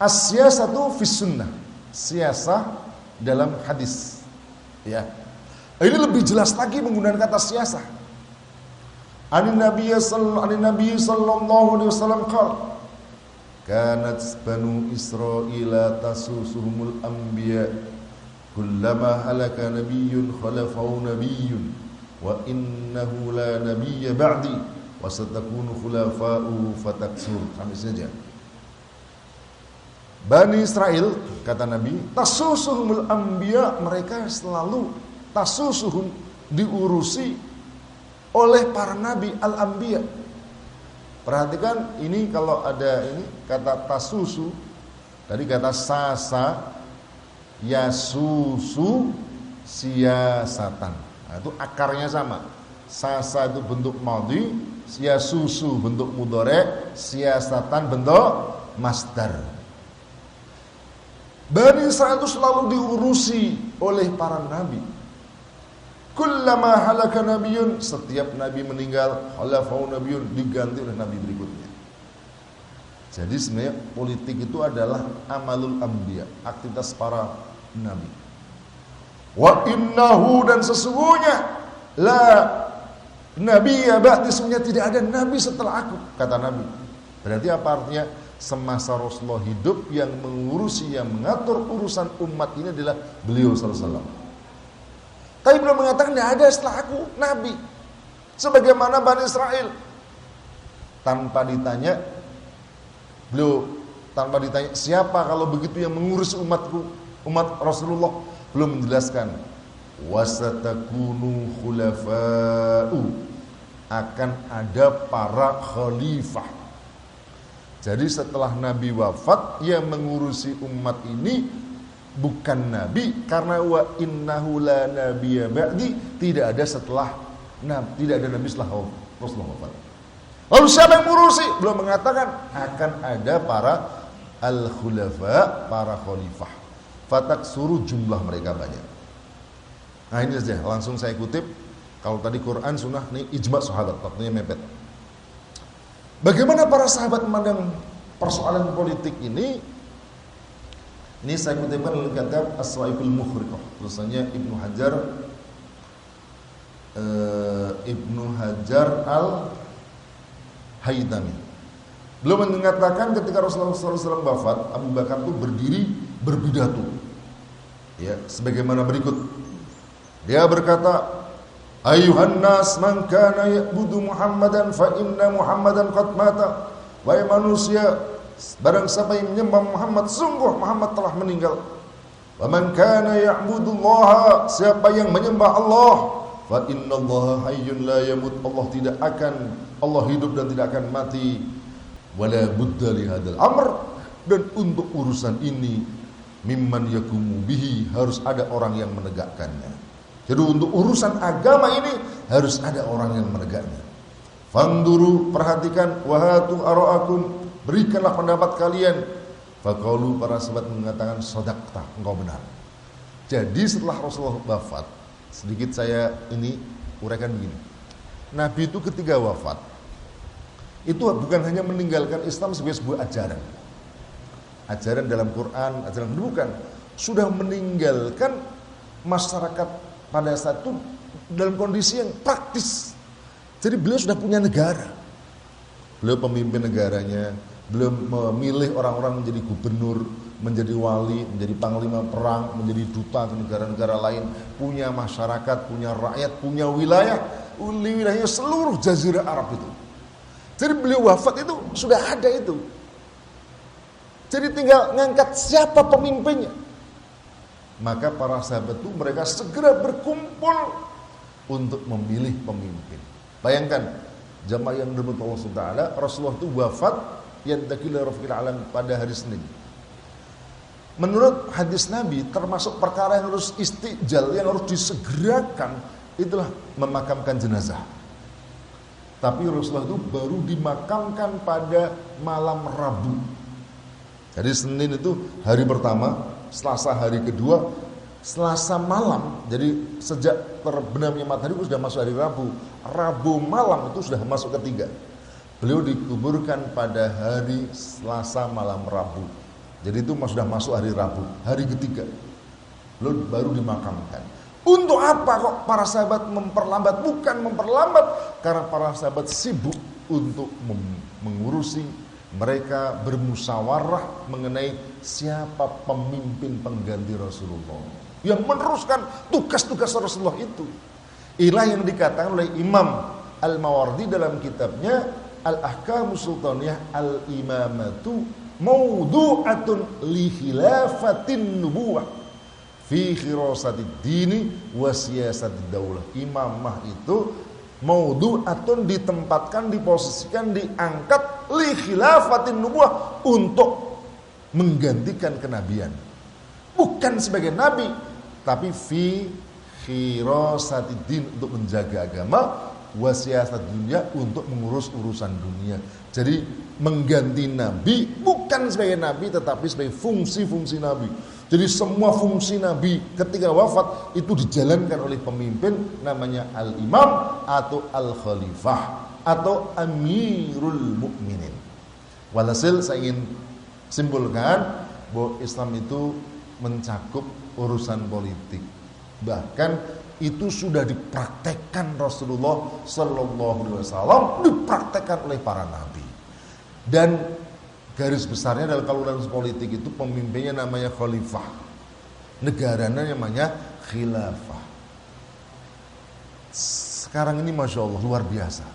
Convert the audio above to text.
As-siyasatu fis sunnah. Siasah dalam hadis. Ya. Ini lebih jelas lagi menggunakan kata siasah. An-Nabi sallallahu alaihi wasallam qala kanat banu Israila tasusuhumul anbiya kullama halaka nabiyyun khalafau nabiyyun wa innahu la nabiyya ba'di wa satakunu khulafa'u fataksur. Sampai saja. Bani Israel, kata Nabi, tasusuhumul anbiya, mereka selalu tasusuhum, diurusi oleh para nabi al-anbiya. Perhatikan ini, kalau ada ini kata tasusu, tadi kata sasa, yasusu, siasatan. Nah, itu akarnya sama. Sasa itu bentuk madhi, yasusu bentuk mudhari', siasatan bentuk masdar. Bani Israel itu selalu diurusi oleh para nabi. Kullama halaka nabiyyun, setiap nabi meninggal, halafau nabiyyun, diganti oleh nabi berikutnya. Jadi sebenarnya politik itu adalah amalul anbiya, aktivitas para nabi. Wa innahu, dan sesungguhnya la nabiyya ba'di, sesungguhnya tidak ada nabi setelah aku, kata Nabi. Berarti apa artinya? Semasa Rasulullah hidup, yang mengurusi, yang mengatur urusan umat ini adalah beliau sallallahu alaihi wasallam. Tapi belum mengatakan tidak ada setelah aku nabi, sebagaimana Bani Israel. Tanpa ditanya, beliau tanpa ditanya siapa kalau begitu yang mengurus umatku, umat Rasulullah, belum menjelaskan wasatakunu khulafa'u, akan ada para khalifah. Jadi setelah Nabi wafat, yang mengurusi umat ini bukan Nabi, karena wa innahu la nabiyya ba'di, tidak ada setelah tidak ada Nabi setelah Rasulullah wafat. Lalu siapa yang mengurusi? Belum mengatakan akan ada para al-khulafa, para khalifah. Fatak suruh jumlah mereka banyak. Nah ini saja, langsung saya kutip. Kalau tadi Quran, sunnah, ini ijma' sahabat, waktunya mepet. Bagaimana para sahabat memandang persoalan politik ini? Ini saya kutipkan oleh kitab As-Sawa'iqul Mukhriqah, tulisannya Ibnu Hajar Al-Haytami. Beliau mengatakan ketika Rasulullah SAW wafat, Abu Bakar itu berdiri berpidato, ya, sebagaimana berikut. Dia berkata, Ayuhan nas man kana ya'budu Muhammadan fa inna Muhammadan qad mata. Wahai manusia, barang siapa yang menyembah Muhammad, sungguh Muhammad telah meninggal. Wa man kana ya'budu Allah, siapa yang menyembah Allah, fa innallaha hayyun la yamut, Allah hidup dan tidak akan mati. Wala budda li hadzal amr, dan untuk urusan ini mimman yakumu bihi, harus ada orang yang menegakkannya. Jadi untuk urusan agama ini harus ada orang yang menegaknya. Fanduru, perhatikan, wahatu ara'akum, berikanlah pendapat kalian. Faqalu, para sahabat mengatakan, shadaqta, engkau benar. Jadi setelah Rasulullah wafat, sedikit saya ini uraikan begini. Nabi itu ketika wafat, itu bukan hanya meninggalkan Islam sebagai sebuah ajaran. Ajaran dalam Quran, ajaran bukan. Sudah meninggalkan masyarakat pada saat itu dalam kondisi yang praktis. Jadi beliau sudah punya negara. Beliau pemimpin negaranya, beliau memilih orang-orang menjadi gubernur, menjadi wali, menjadi panglima perang, menjadi duta ke negara-negara lain, punya masyarakat, punya rakyat, punya wilayahnya seluruh jazirah Arab itu. Jadi beliau wafat itu sudah ada itu. Jadi tinggal ngangkat siapa pemimpinnya. Maka para sahabat itu mereka segera berkumpul untuk memilih pemimpin. Bayangkan, jamaah yang dirahmati Allah Subhanahu, Rasulullah itu wafat yantakil rafiqil alam pada hari Senin. Menurut hadis Nabi, termasuk perkara yang harus istijal, yang harus disegerakan, itulah memakamkan jenazah. Tapi Rasulullah itu baru dimakamkan pada malam Rabu. Jadi Senin itu hari pertama, Selasa hari kedua, Selasa malam. Jadi sejak terbenamnya matahari itu sudah masuk hari Rabu. Rabu malam itu sudah masuk ketiga. Beliau dikuburkan pada hari Selasa malam Rabu. Jadi itu sudah masuk hari Rabu, hari ketiga. Lalu baru dimakamkan. Untuk apa kok para sahabat memperlambat? Bukan memperlambat, karena para sahabat sibuk untuk mengurusi, mereka bermusyawarah mengenai siapa pemimpin pengganti Rasulullah yang meneruskan tugas-tugas Rasulullah itu. Inilah yang dikatakan oleh Imam Al-Mawardi dalam kitabnya Al-Ahkamus Sultaniyah, Al-Imamatu mawdu'atun li khilafatin nubuwah fi khirasatid dini wa siyasatid daulah. Imamah itu mawdu'atun, ditempatkan, diposisikan, diangkat li khilafatin nubuwah, untuk menggantikan kenabian. Bukan sebagai nabi, tapi fi khirasatid din, untuk menjaga agama, wasiyasat dunia, untuk mengurus urusan dunia. Jadi mengganti nabi bukan sebagai nabi, tetapi sebagai fungsi-fungsi nabi. Jadi semua fungsi nabi ketika wafat itu dijalankan oleh pemimpin, namanya al-imam atau al-khalifah atau amirul mukminin. Walhasil saya ingin simpulkan bahwa Islam itu mencakup urusan politik. Bahkan itu sudah dipraktekkan Rasulullah Sallallahu Alaihi Wasallam, dipraktekkan oleh para nabi. Dan garis besarnya adalah kalau dalam politik itu pemimpinnya namanya khalifah, negaranya namanya khilafah. Sekarang ini Masya Allah luar biasa.